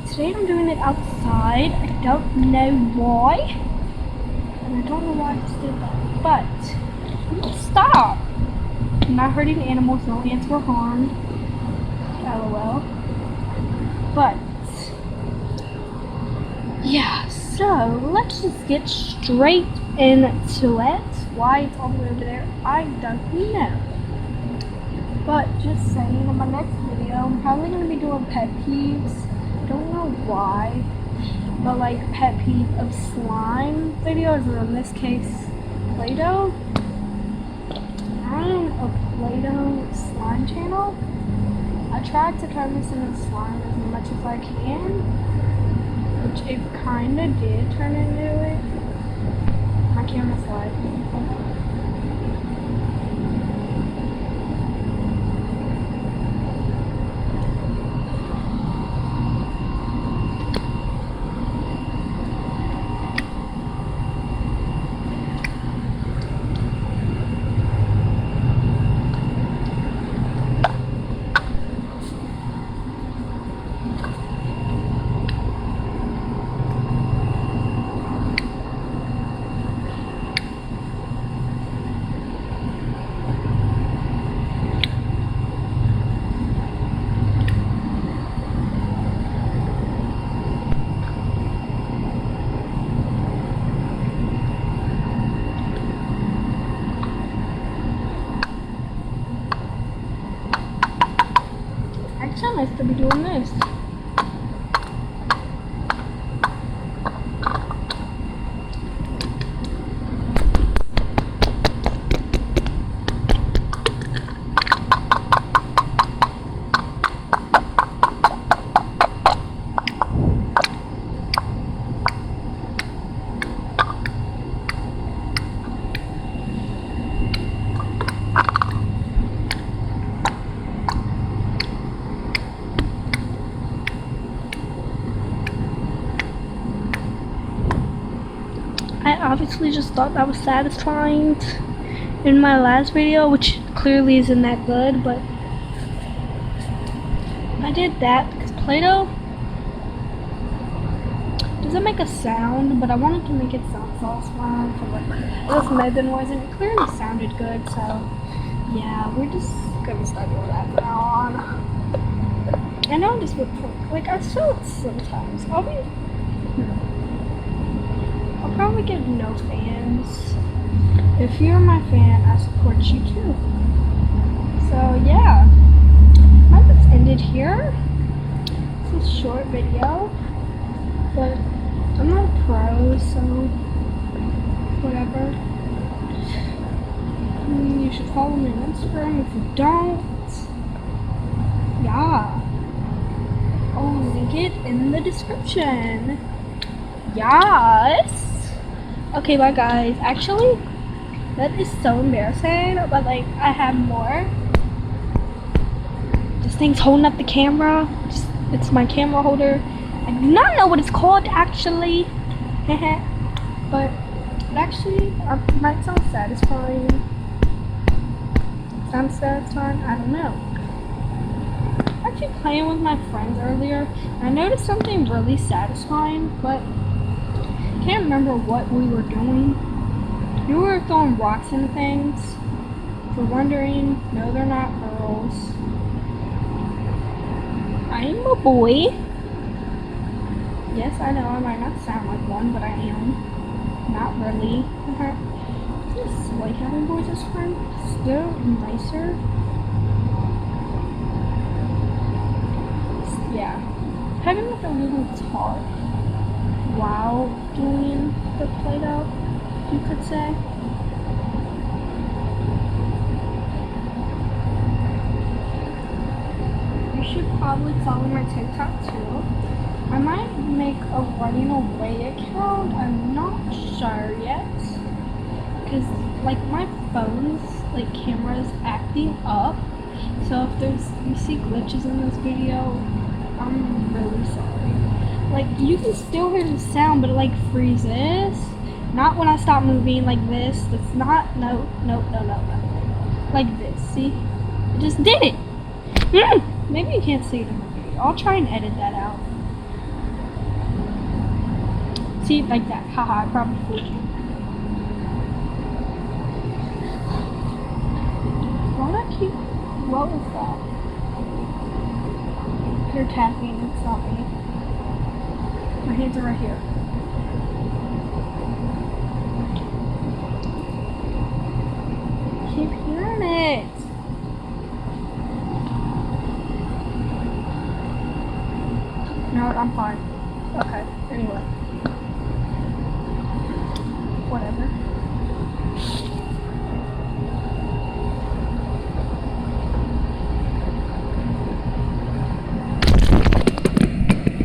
Today I'm doing it outside. I don't know why. And I don't know why I just did that. But, stop! I'm not hurting animals, no ants were harmed. LOL. But, yeah, so let's just get straight into it. Why it's all the way over there, I don't know. But just saying, in my next video, I'm probably going to be doing pet peeves. Don't know why, but like pet peeve of slime videos, or in this case, Play-Doh. I'm a Play-Doh slime channel. I tried to turn this into slime as much as I can, which it kind of did turn into it. My camera's lagging. Actually, nice to be doing this. I obviously just thought that was satisfying in my last video, which clearly isn't that good, but I did that because Play-Doh doesn't make a sound, but I wanted to make it sound satisfying for like this mega noise, and it clearly sounded good, so yeah, we're just gonna start doing that from now on. I know this would, like, I saw it sometimes. I'll probably get no fans. If you're my fan, I support you too. So yeah, I might just end it here. It's a short video, but I'm not a pro, so whatever. You should follow me on Instagram if you don't. Yeah, I'll link it in the description. Yes. Okay, bye guys. Actually, that is so embarrassing, but like, I have more. This thing's holding up the camera. It's my camera holder. I do not know what it's called actually. But it actually might sound satisfying. Sounds satisfying? I don't know. Actually playing with my friends earlier, and I noticed something really satisfying, but I can't remember what we were doing. We were throwing rocks and things. If you're wondering, no, they're not girls. I'm a boy. Yes, I know I might not sound like one, but I am. Not really. Just like having boys as friends. Still nicer. Yeah. Having like a little talk while doing the Play-Doh, you could say. You should probably follow my TikTok too. I might make a running away account. I'm not sure yet, because like my phone's like camera's acting up. So if you see glitches in this video, I'm really sorry. Like, you can still hear the sound, but it like freezes. Not when I stop moving like this. That's not, no. Like this, see? It just did it. Maybe you can't see it in the video. I'll try and edit that out. See, like that. Haha, I probably fooled you. Why do I keep... What was that? You're tapping, it's not me. My hands are right here. I keep hearing it. No, I'm fine.